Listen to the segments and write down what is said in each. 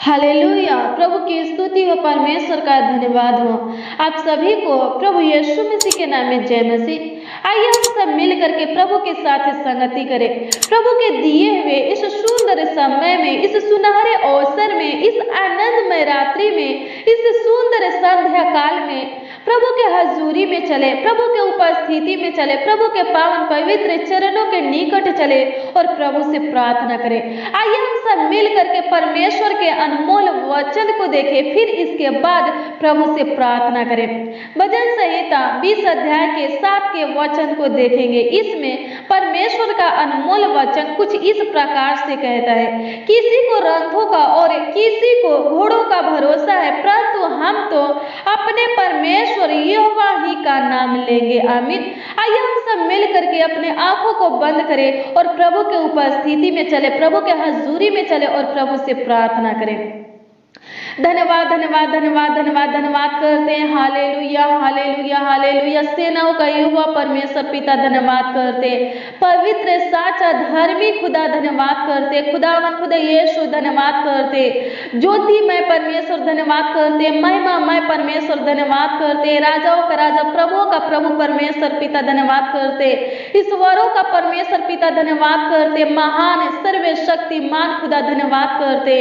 Hallelujah. प्रभु की स्तुति हो, परमेश्वर का धन्यवाद हो। आप सभी को प्रभु यीशु मसीह के नाम में जय मसीह। आइए हम सब मिल करके प्रभु के साथ संगति करें। प्रभु के दिए हुए इस सुंदर समय में, इस सुनहरे अवसर में, इस आनंदमय रात्रि में, इस सुंदर संध्या काल में प्रभु के हजूरी में चले, प्रभु के उपस्थिति में चले, प्रभु के पावन पवित्र चरणों के निकट चले और प्रभु से प्रार्थना करें। आइए हम सब मिल करके परमेश्वर के अनमोल वचन को देखें, फिर इसके बाद प्रभु से प्रार्थना करें। भजन संहिता 20 अध्याय के 7 के वचन को देखेंगे। इसमें परमेश्वर का अनमोल वचन कुछ इस प्रकार से कहता है, किसी को रथों का और किसी को घोड़ों का भरोसा है, परंतु हम तो अपने परमेश्वर यहोवा ही का नाम लेंगे। आमीन। आइए हम सब मिल करके अपने आंखों को बंद करें और प्रभु के उपस्थिति में चले, प्रभु के हजूरी में चले और प्रभु से प्रार्थना करें। धन्यवाद धन्यवाद धन्यवाद धन्यवाद धन्यवाद करते हैं। Hallelujah hallelujah hallelujah. सेनाओं का यहोवा परमेश्वर पिता धन्यवाद करते, पवित्र साचा धर्मी खुदा धन्यवाद करते, खुदावन खुदा यीशु धन्यवाद करते, ज्योतिमय परमेश्वर धन्यवाद करते, महिमामय परमेश्वर धन्यवाद करते, राजाओं का राजा प्रभुओं का प्रभु परमेश्वर पिता धन्यवाद करते, ईश्वरों का परमेश्वर पिता धन्यवाद करते, महान सर्वशक्तिमान खुदा धन्यवाद करते,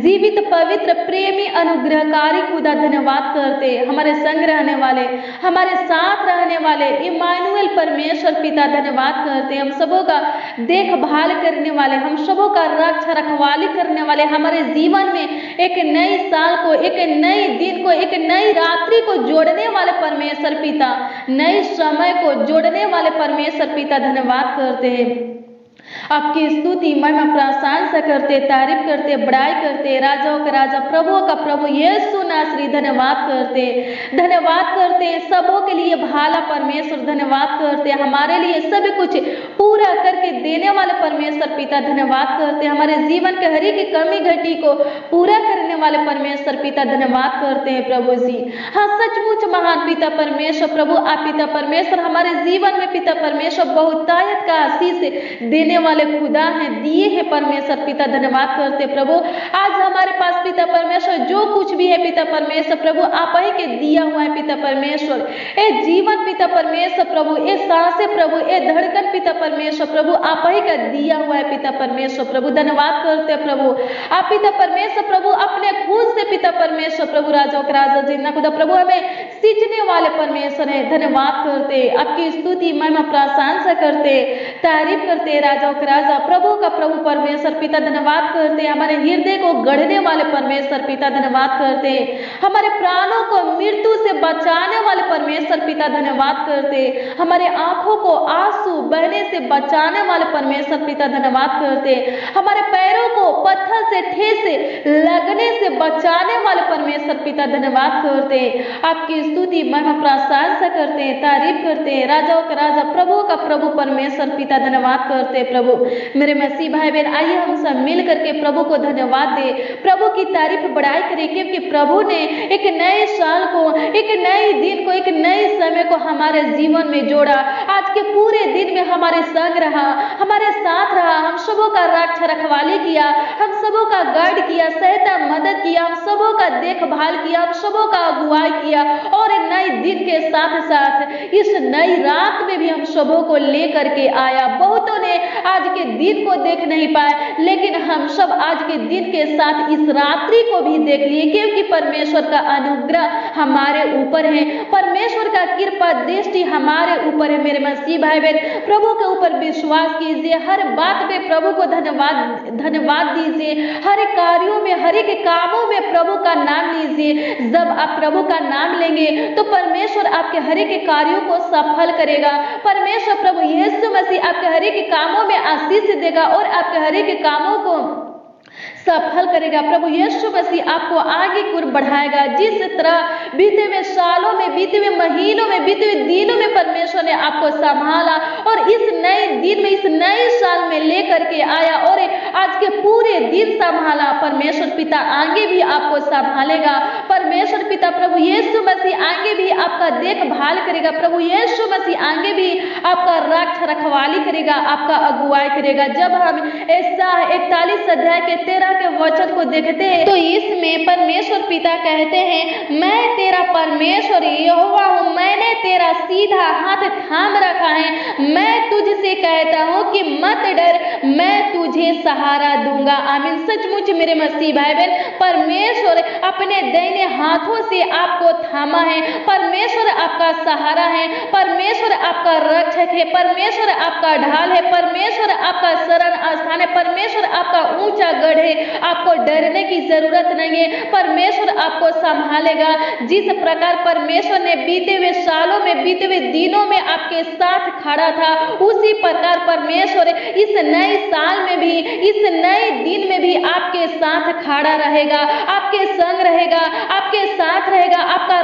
जीवित पवित्र प्रेमी अनुग्रहकारी खुदा धन्यवाद करते, हमारे संग रहने वाले, हमारे साथ रहने वाले इमानुएल परमेश्वर पिता धन्यवाद करते, हम सबों का देखभाल करने वाले, हम सबों का रक्षा रखवाली करने वाले, हमारे जीवन में एक नई साल को, एक नई दिन को, एक नई रात्रि को जोड़ने वाले परमेश्वर पिता, नए समय को जोड़ने वाले परमेश्वर पिता धन्यवाद करते हैं। आपकी स्तुति महिमा प्रशंसा करते, तारीफ करते, बड़ाई करते, राजाओं का राजा प्रभुओं का प्रभु यीशु नासरी धन्यवाद करते, धन्यवाद करते सबों के लिए भाला परमेश्वर धन्यवाद करते, हमारे लिए सब कुछ पूरा करके देने वाले परमेश्वर पिता धन्यवाद करते, हमारे जीवन के हर एक कमी घटी को पूरा करने वाले परमेश्वर पिता धन्यवाद करते हैं। प्रभु जी, हाँ सचमुच महान पिता परमेश्वर प्रभु आप पिता परमेश्वर हमारे जीवन में पिता परमेश्वर बहुतायत का आशीष देने वाले खुदा हैं, दिए हैं परमेश्वर पिता धन्यवाद करते प्रभु। आज हमारे पास पिता परमेश्वर जो कुछ भी है पिता परमेश्वर प्रभु आप ही के दिया हुआ है पिता परमेश्वर, ए जीवन पिता परमेश्वर प्रभु, ए सांसें प्रभु, ए धड़कन पिता परमेश्वर प्रभु आप ही का दिया हुआ है पिता परमेश्वर प्रभु। धन्यवाद करते प्रभु आप पिता परमेश्वर प्रभु अपने खून से पिता परमेश्वर प्रभु राजाओं का राजा जिन्ना खुदा प्रभु हमें सींचने वाले परमेश्वर है। धन्यवाद करते, आपकी स्तुति महिमा प्रशंसा करते, तारीफ करते, राजाओं का राजा प्रभु का प्रभु परमेश्वर पिता धन्यवाद करते, हमारे हृदय को गढ़ने वाले परमेश्वर पिता धन्यवाद करते, हमारे प्राणों को मृत्यु से बचाने वाले परमेश्वर पिता धन्यवाद करते, हमारे आंखों को आंसू बहने से बचाने वाले परमेश्वर पिता धन्यवाद करते, हमारे पैरों को पत्थर से ठेस लगने से बचाने वाले परमेश्वर पिता धन्यवाद करते, आपकी स्तुति महिमा प्रशंसा करते, तारीफ करते, राजाओं का राजा प्रभु का प्रभु परमेश्वर पिता धन्यवाद करते प्रभु। मेरे मसीह भाई बहन आइए हम सब मिल करके प्रभु को धन्यवाद दे, प्रभु की तारीफ बढ़ाई करें, क्योंकि प्रभु ने एक नए साल को, एक नए दिन को, एक नए समय को हमारे जीवन में जोड़ा। आज के पूरे दिन में हमारे संग रहा, हमारे साथ रहा, हम सबों का रक्षा रखवाली किया, हम सबों का गाइड किया, सहायता मदद किया, हम सबों का देखभाल किया, हम सबों का अगुवाई किया, और नए दिन के साथ साथ इस नई रात में भी हम सबों को लेकर के आया। बहुतों ने आज के दिन को देख नहीं पाए, लेकिन हम सब आज के दिन के साथ इस रात्रि को भी देख लिए, क्योंकि परमेश्वर का अनुग्रह हमारे ऊपर है, परमेश्वर का कृपा दृष्टि हमारे ऊपर है। मेरे मसीह भाई बहन प्रभु के ऊपर विश्वास कीजिए, हर बात में प्रभु को धन्यवाद दीजिए, हर कार्यों में, हर एक कामों में प्रभु का नाम लीजिए। जब आप प्रभु का नाम लेंगे तो परमेश्वर आपके हर एक कार्यों को सफल करेगा, परमेश्वर प्रभु यीशु मसीह आपके हर एक कामों में आशीष देगा और आपके हर एक कामों को सफल करेगा। प्रभु यीशु मसीह आपको आगे की ओर बढ़ाएगा। जिस तरह बीते हुए सालों में, बीते हुए महीनों में, बीते हुए दिनों में परमेश्वर ने आपको संभाला और इस नए दिन में, इस नए साल में लेकर के आया और आज के पूरे दिन संभाला, परमेश्वर पिता आगे भी आपको संभालेगा। परमेश्वर पिता प्रभु यीशु मसीह आगे भी आपका देखभाल करेगा। प्रभु यीशु मसीह आगे भी आपका रखवाली करेगा, आपका अगुवाई करेगा। जब हम ऐसा 41 अध्याय के 13 के वचन को देखते हैं तो इसमें परमेश्वर पिता कहते हैं, मैं तेरा परमेश्वर यहोवा हूँ, मैंने तेरा सीधा हाथ थाम रखा है। मैं तुझसे कहता हूँ कि मत डर, मैं तुझे सहारा दूंगा। आमीन। सचमुच मेरे मसीह भाई बहन, परमेश्वर अपने दाहिने हाथों से आपको थामा है। परमेश्वर आपका सहारा है, परमेश्वर आपका रक्षक है, परमेश्वर आपका ढाल है, परमेश्वर आपका शरण स्थान है, परमेश्वर आपका ऊंचा गढ़ है। आपको डरने की जरूरत नहीं है, परमेश्वर आपको संभालेगा। जिस प्रकार परमेश्वर ने बीते हुए सालों में, बीते हुए दिनों में आपके साथ खड़ा था, उसी प्रकार परमेश्वर इस नए साल में भी, इस नए दिन में भी आपके साथ खड़ा रहेगा, आपके संग रहेगा, आपके साथ रहेगा, आपका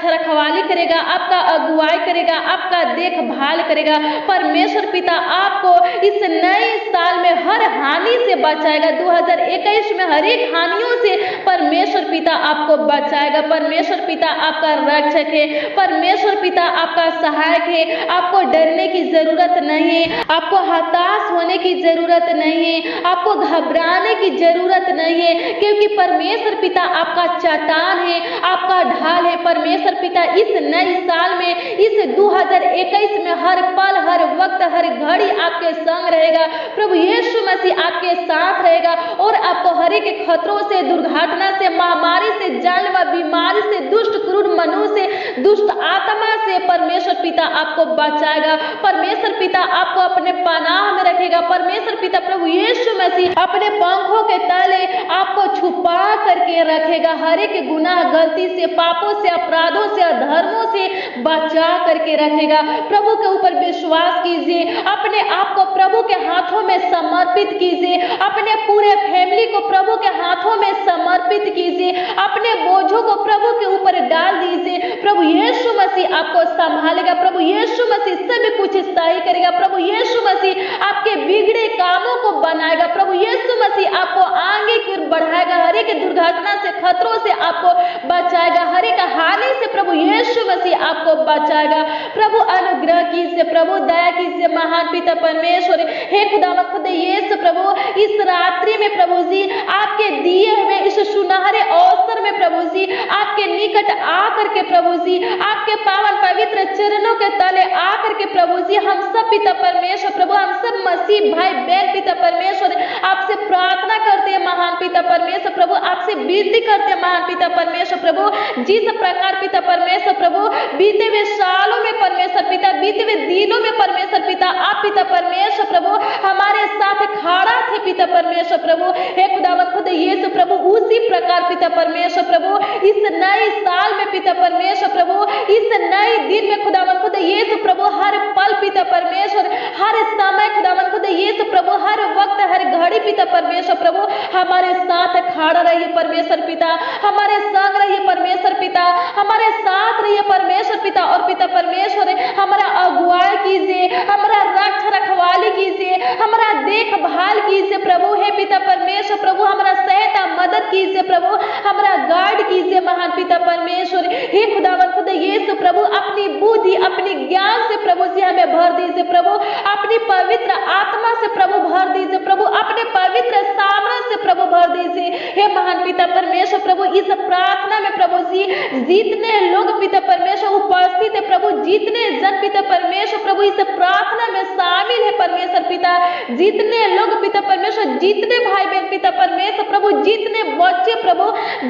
रखवाली करेगा, आपका अगुवाई करेगा, आपका देखभाल करेगा। परमेश्वर पिता आपको इस नए साल में हर हानि से बचाएगा। 2021 में हर एक हानियों से परमेश्वर पिता आपको बचाएगा। परमेश्वर पिता आपका रक्षक है, परमेश्वर पिता आपका सहायक है। आपको डरने की जरूरत नहीं है, आपको हताश होने की जरूरत नहीं है, आपको घबराने की जरूरत नहीं है, क्योंकि परमेश्वर पिता आपका चट्टान है, आपका ढाल है। परमेश्वर पिता इस नए साल में, इस 2021 में हर पल, हर वक्त, हर घड़ी आपके संग रहेगा। प्रभु यीशु मसीह आपके साथ रहेगा और आपको हर एक खतरों से, दुर्घटना से, महामारी से, जानलेवा बीमारी से, दुष्ट क्रूर मनुष्य से, दुष्ट आत्मा से परमेश्वर पिता आपको बचाएगा। परमेश्वर पिता आपको अपने पनाह में रखेगा। परमेश्वर पिता प्रभु यीशु मसीह अपने पंखों के तले आपको छुपा करके रखेगा। हर एक गुनाह, गलती से, पापों से, अपराधों से, अधर्मों से बचा करके रखेगा। प्रभु के ऊपर विश्वास कीजिए, अपने आप को प्रभु के हाथों में समर्पित कीजिए, अपने पूरे फैमिली को प्रभु के हाथों में समर्पित कीजिए, अपने बोझों को प्रभु के ऊपर डाल दीजिए। प्रभु यीशु मसीह आपको संभालेगा, प्रभु यीशु मसीह सब कुछ सही करेगा, प्रभु यीशु मसीह आपके बिगड़े कामों को बनाएगा, प्रभु यीशु मसीह आपको आगे की ओर बढ़ाएगा, हर एक दुर्घटना से, खतरों से आपको बचाएगा, हर एक हानि से प्रभु यीशु मसीह आपको बचाएगा। प्रभु अनुग्रह कीजिए, प्रभु दया कीजिए। महान पिता परमेश्वर, हे खुदावंद खुद यीशु प्रभु, इस रात्रि में प्रभु जी आपके दिए हुए इस सुनहरे अवसर में प्रभु जी आपके निकट आकर के प्रभु जी आपके पावन पवित्र चरणों के तले आकर के प्रभु जी हम सब पिता परमेश्वर प्रभु, हम सब मसीह भाई बहन पिता परमेश्वर आपसे प्रार्थना करते हैं। महान पिता परमेश्वर प्रभु, आपसे विनती करते हैं महान पिता परमेश्वर प्रभु, जिस प्रकार पिता परमेश्वर प्रभु बीते हुए सालों में परमेश्वर पिता, बीते हुए दिनों में परमेश्वर पिता आप पिता परमेश्वर प्रभु हमारे साथ खड़ा थे पिता परमेश्वर प्रभु, हे खुदावंद खुद यीशु प्रभु, उसी प्रकार पिता परमेश्वर प्रभु इस नए साल में पिता परमेश्वर प्रभु, इस नए दिन में खुदावंद खुद यीशु प्रभु हर पल पिता परमेश्वर, हर समय खुदावंद खुद यीशु प्रभु, हर वक्त, हर घड़ी पिता परमेश्वर प्रभु हमारे साथ खड़ा रहिए परमेश्वर पिता, हमारे संग रहिए परमेश्वर पिता, हमारे साथ रहिए परमेश्वर पिता। और पिता परमेश्वर हमारा अगुवाई कीजिए, हमारा रखवाली कीजिए, हमारा देखभाल कीजिए प्रभु, हे पिता परमेश्वर प्रभु हमारा सहायता मदद कीजिए प्रभु, हमारा गार्ड कीजिए महान पिता परमेश्वर, हे खुदावंद खुद यीशु प्रभु अपनी बुद्धि, अपनी ज्ञान से प्रभु जी हमें भर दीजिए प्रभु, अपनी पवित्र आत्मा से प्रभु भर दीजिए प्रभु, अपने पवित्र सामर्थ्य से प्रभु भर दीजिए। हे महान पिता परमेश्वर प्रभु, इस प्रार्थना में प्रभु जी जितने लोग पिता परमेश्वर उपस्थित है प्रभु, जितने जन पिता परमेश्वर प्रभु इस प्रार्थना में शामिल है परमेश्वर पिता, जितने लोग पिता परमेश्वर, जितने भाई बहन पिता परमेश्वर प्रभु, जितने बच्चे प्रभु,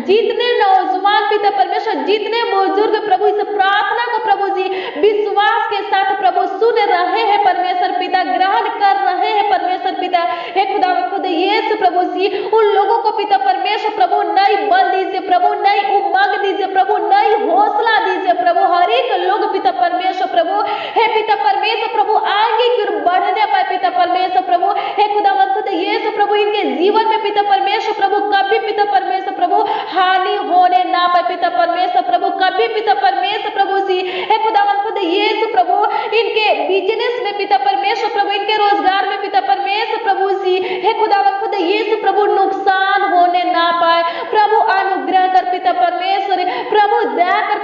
जितने नौजवान पिता परमेश्वर, जितने बुजुर्ग प्रभु इस प्रार्थना को प्रभु जी विश्वास के साथ प्रभु सुन रहे हैं परमेश्वर पिता, ग्रहण कर रहे हैं परमेश्वर पिता, हे खुदावंद खुद यीशु प्रभु जी उन लोगों को पिता परमेश्वर प्रभु नई बल दीजिए प्रभु, नई उमंग दीजिए प्रभु, नई हौसला दीजिए प्रभु, हर एक लोग पिता परमेश्वर प्रभु, हे पिता परमेश्वर प्रभु आगे की ओर बढ़ने पाए पिता परमेश्वर प्रभु, हे खुदावंद खुद यीशु प्रभु इनके जीवन में पिता परमेश्वर प्रभु कभी पिता परमेश्वर प्रभु हानि होने ना पाए पिता परमेश्वर प्रभु, कभी पिता परमेश्वर प्रभु जी हे खुदावंद खुद यीशु प्रभु इनके बिजनेस में पिता परमेश्वर प्रभु, इनके रोजगार में पिता परमेश्वर प्रभु जी हे खुदावंद खुद यीशु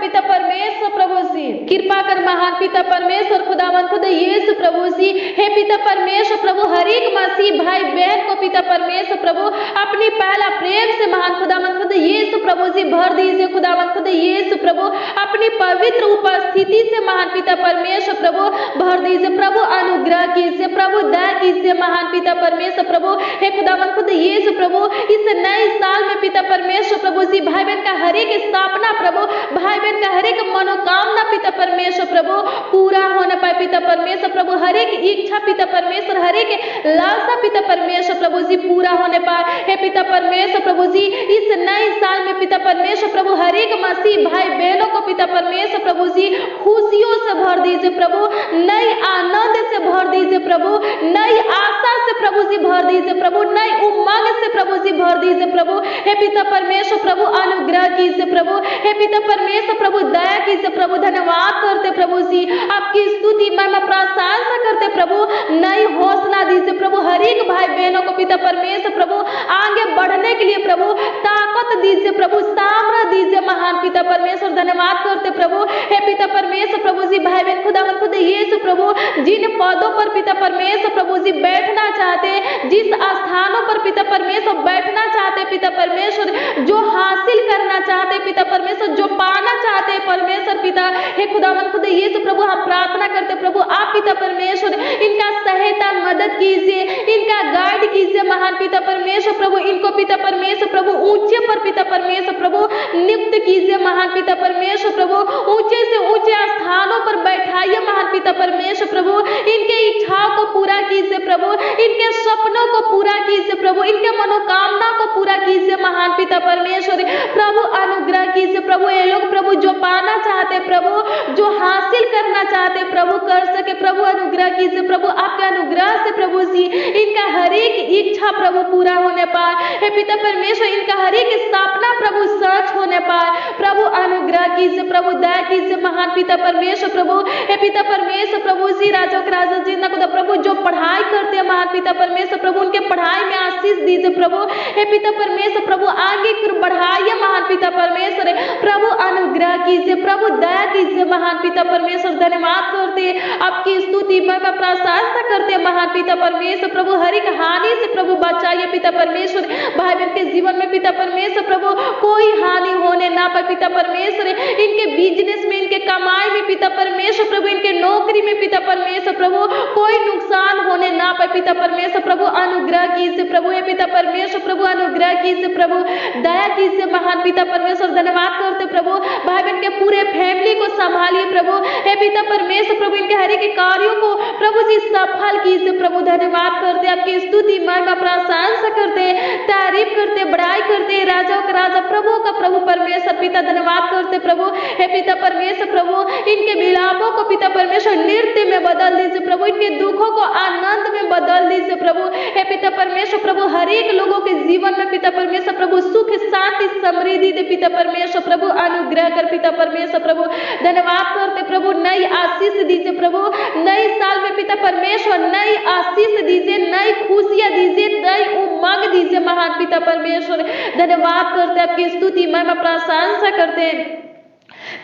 पिता परमेश्वर प्रभु जी, कृपा कर महान पिता परमेश्वर खुदावन खुद यीशु प्रभु जी, हे पिता परमेश्वर प्रभु हर एक मसीह भाई बहन को पिता परमेश्वर प्रभु अपनी पहला प्रेम से महान खुदावन खुद यीशु प्रभु जी भर दीजिए। खुदावन खुद यीशु प्रभु अपनी पवित्र उपस्थिति से महान पिता परमेश्वर प्रभु भर दीजिए। प्रभु अनुग्रह कीजिए, प्रभु दया कीजिए महान पिता परमेश्वर प्रभु, हे खुदावन खुद यीशु प्रभु इस नए साल में पिता परमेश्वर प्रभु जी भाई बहन का हर एक स्थापना प्रभु, भाई बहन का हर एक मनोकामना पिता परमेश्वर प्रभु पूरा होने पाए पिता परमेश्वर प्रभु, हर एक इच्छा पिता परमेश्वर, हर एक लालसा पिता परमेश्वर प्रभु जी पूरा होने पाए। हे पिता परमेश्वर प्रभु जी इस नए साल में पिता परमेश्वर प्रभु हर एक मसीह भाई बहनों को पिता परमेश्वर प्रभु जी खुशियों से भर दीजिए प्रभु, नई आनंद से भर दीजिए प्रभु, नई आशा से प्रभु जी भर दीजिए प्रभु, नई उमंग से प्रभु जी भर दीजिए प्रभु। हे पिता परमेश्वर प्रभु अनुग्रह कीजिए प्रभु, हे पिता परमेश्वर प्रभु दया कीजिए प्रभु, धन्यवाद करते प्रभु जी, आपकी स्तुति महिमा प्रशंसा करते प्रभु, नई हौसला दीजिए प्रभु हर एक भाई बहनों को पिता परमेश्वर प्रभु आगे बढ़ने के लिए प्रभु ताकत दीजिए प्रभु, सामर्थ्य दीजिए महान पिता परमेश्वर, धन्यवाद करते प्रभु। हे पिता परमेश्वर प्रभु जी भाई बहन खुदावन खुद यीशु प्रभु जिन पदों पर पिता परमेश्वर प्रभु जी बैठना चाहते, जिस स्थानों पर पिता परमेश्वर बैठना चाहते पिता परमेश्वर, जो हासिल करना चाहते पिता परमेश्वर, जो पाना चाहते परमेश्वर पिता, हे खुदावन खुद यीशु प्रभु हम प्रार्थना करते प्रभु आप पिता परमेश्वर इनका सहायता मदद कीजिए, इनका गाइड कीजिए महान पिता परमेश्वर प्रभु, इनको पिता परमेश्वर प्रभु ऊंचे पर पिता परमेश्वर प्रभु नियुक्त कीजिए महान पिता परमेश्वर प्रभु, ऊंचे से ऊंचे स्थानों पर बैठाइए महान पिता परमेश्वर प्रभु, इनके इच्छाओं को पूरा कीजिए प्रभु, इनके सपनों को पूरा कीजिए प्रभु, इनके मनोकामना को पूरा कीजिए महान पिता परमेश्वर प्रभु, अनुग्रह कीजिए प्रभु, ये लोग प्रभु जो पाना चाहते प्रभु, जो हासिल करना चाहते प्रभु कर सके प्रभु, अनुग्रह कीजिए प्रभु, आपके अनुग्रह से प्रभु जी इनका हर एक इच्छा प्रभु पूरा होने पाए। हे पिता परमेश्वर इनका हर एक स्थापना प्रभु सच होने पाए प्रभु, अनुग्रह कीजिए प्रभु, दया कीजिए महान पिता परमेश्वर प्रभु। हे पिता परमेश्वर प्रभु जी राजा के राजा जी ना खुदा प्रभु जो पढ़ाई करते हैं महान पिता परमेश्वर प्रभु उनके पढ़ाई में आशीष दीजिए प्रभु। हे पिता परमेश्वर प्रभु आगे फिर बढ़ाइए महान पिता परमेश्वर प्रभु, अनुग्रह कीजिए प्रभु, दया कीजिए महान पिता परमेश्वर, धन्यवाद करते आपकी स्तुति महिमा प्रशंसा करते महान पिता परमेश्वर प्रभु, हर एक हानि से प्रभु बचाइए पिता परमेश्वर, भाई बहन के जीवन में पिता परमेश्वर प्रभु कोई हानि होने ना पाए पिता परमेश्वर, इनके बिजनेस में, इनके कमाई में पिता परमेश्वर प्रभु, इनके नौकरी में पिता परमेश्वर प्रभु कोई नुकसान होने ना पाए पिता परमेश्वर प्रभु, अनुग्रह कीजिए प्रभु। हे पिता परमेश्वर प्रभु अनुग्रह कीजिए प्रभु, दया कीजिए महान पिता परमेश्वर, धन्यवाद करते प्रभु, भाई बहन के पूरे फैमिली को संभालिए प्रभु। हे पिता परमेश्वर प्रभु इनके हर एक कार्यों को प्रभु जी सफल कीजिए प्रभु, धन्यवाद करते, आपकी स्तुति महिमा प्रशंसा करते, तारीफ करते, बड़ाई करते, राजाओं का राजा प्रभु का प्रभु परमेश्वर पिता, धन्यवाद करते प्रभु। हे पिता परमेश्वर प्रभु इनके विलापों को पिता परमेश्वर नृत्य में बदल दीजिए प्रभु, इनके दुखों को आनंद में बदल दीजिए प्रभु। हे पिता परमेश्वर प्रभु हर एक लोगों के जीवन में पिता परमेश्वर प्रभु सुख शांति समृद्धि दे पिता परमेश्वर प्रभु, अनुग्रह कर पिता परमेश्वर प्रभु, धन्यवाद करते प्रभु, नई आशीष दीजिए प्रभु, नई साल में पिता परमेश्वर नई आशीष दीजिए, नई खुशियां दीजिए, नई उमंग दीजिए महान पिता परमेश्वर, धन्यवाद करते, आपकी स्तुति महिमा प्रशंसा करते,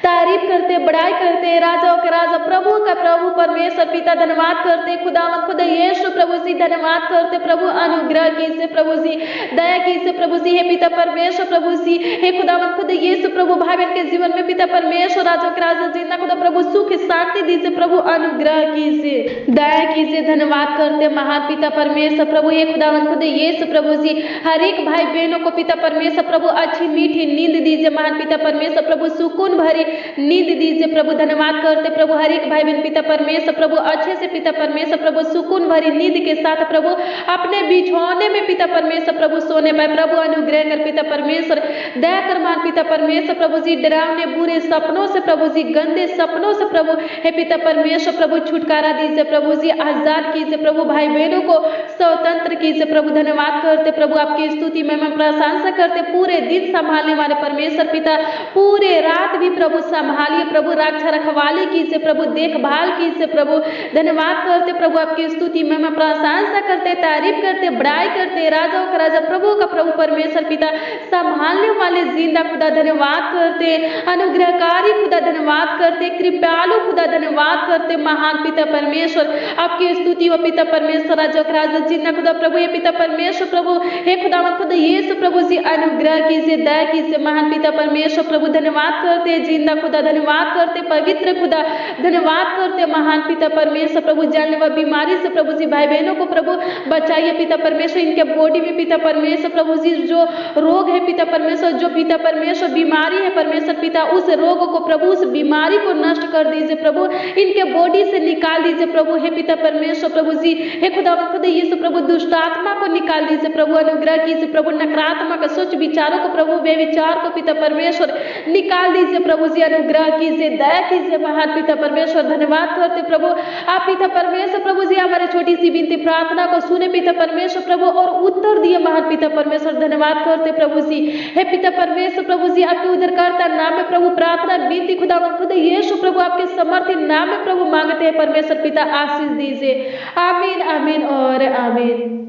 तारीफ करते, बड़ाई करते, राजाओं के राजा प्रभु का प्रभु परमेश्वर पिता, धन्यवाद करते, खुदावंद खुदा यीशु प्रभु जी, धन्यवाद करते प्रभु, अनुग्रह कीजिए प्रभु जी, दया कीजिए प्रभु जी। हे पिता परमेश्वर प्रभु जी, हे खुदावंद खुदा यीशु प्रभु भाई बहन के जीवन में पिता परमेश्वर राजाओं के राजा जी ना खुदा प्रभु सुख शांति दीजिए प्रभु, अनुग्रह कीजिए, दया कीजिए, धन्यवाद करते महान पिता परमेश्वर प्रभु। हे खुदावंद खुदा यीशु प्रभु जी हर एक भाई बहनों को पिता परमेश्वर प्रभु अच्छी मीठी नींद दीजिए महान पिता परमेश्वर प्रभु, सुकून भरी नींद दीजिए प्रभु, धन्यवाद करते प्रभु, हर एक भाई बहन पिता परमेश्वर प्रभु अच्छे से पिता परमेश्वर प्रभु सुकून भरी नींद के साथ प्रभु अपने बिछौने में पिता परमेश्वर प्रभु सोने पाए प्रभु, अनुग्रह कर पिता परमेश्वर, दया कर मान पिता परमेश्वर प्रभु जी, डरावने बुरे सपनों से प्रभु जी, गंदे सपनों से प्रभु हे पिता परमेश्वर प्रभु छुटकारा दीजिए प्रभु जी, आजाद कीजिए प्रभु, भाई बहनों को स्वतंत्र कीजिए प्रभु, धन्यवाद करते प्रभु, आपकी स्तुति में प्रशंसा करते, पूरे दिन संभालने वाले परमेश्वर पिता, पूरे रात भी प्रभु प्रभु संभालिए प्रभु, रक्षा रखवाली कीजिए प्रभु, देखभाल कीजिए प्रभु। धन्यवाद करते प्रभु, आपकी स्तुति में मैं प्रशंसा करते, तारीफ करते, बड़ाई करते, राजाओं का राजा प्रभु का प्रभु परमेश्वर पिता, संभालने वाले जिंदा खुदा धन्यवाद करते, अनुग्रहकारी खुदा धन्यवाद करते, कृपालु खुदा धन्यवाद करते, महान पिता परमेश्वर आपकी स्तुति व पिता परमेश्वर राजा का राजा जिंदा खुदा प्रभु, ये पिता परमेश्वर प्रभु, हे खुदावंद खुदा यीशु प्रभु जी, अनुग्रह कीजिए, दया कीजिए महान पिता परमेश्वर प्रभु। धन्यवाद करते जिंदा खुदा, धन्यवाद करते पवित्र खुदा, धन्यवाद करते महान पिता परमेश्वर प्रभु। जानलेवा बीमारी से प्रभु जी भाई बहनों को प्रभु बचाइए पिता परमेश्वर, इनके बॉडी में पिता परमेश्वर प्रभु जी जो रोग है पिता परमेश्वर, जो पिता परमेश्वर बीमारी है परमेश्वर पिता, उस रोग को प्रभु, उस बीमारी को नष्ट कर दीजिए प्रभु, इनके बॉडी से निकाल दीजिए प्रभु, हे पिता परमेश्वर प्रभु जी, हे खुदावंद खुदा यीशु प्रभु, दुष्ट आत्मा को निकाल दीजिए प्रभु, अनुग्रह कीजिए प्रभु, नकारात्मक सोच विचारों को प्रभु, बेविचार को पिता परमेश्वर निकाल दीजिए प्रभु जी, अनुग्रह कीजिए, दया कीजिए महान पिता परमेश्वर। धन्यवाद करते प्रभु, आप पिता परमेश्वर प्रभु जी हमारे छोटी सी विनती प्रार्थना को सुने पिता परमेश्वर प्रभु और उत्तर दिए महान पिता परमेश्वर। धन्यवाद करते प्रभु जी, हे पिता परमेश्वर प्रभु जी, आपके उद्धारकर्ता नाम में प्रभु प्रार्थना विनती खुदावंद खुदा यीशु प्रभु आपके समर्थी नाम में प्रभु मांगते हैं परमेश्वर पिता, आशीष दीजिए। आमीन आमीन और आमीन।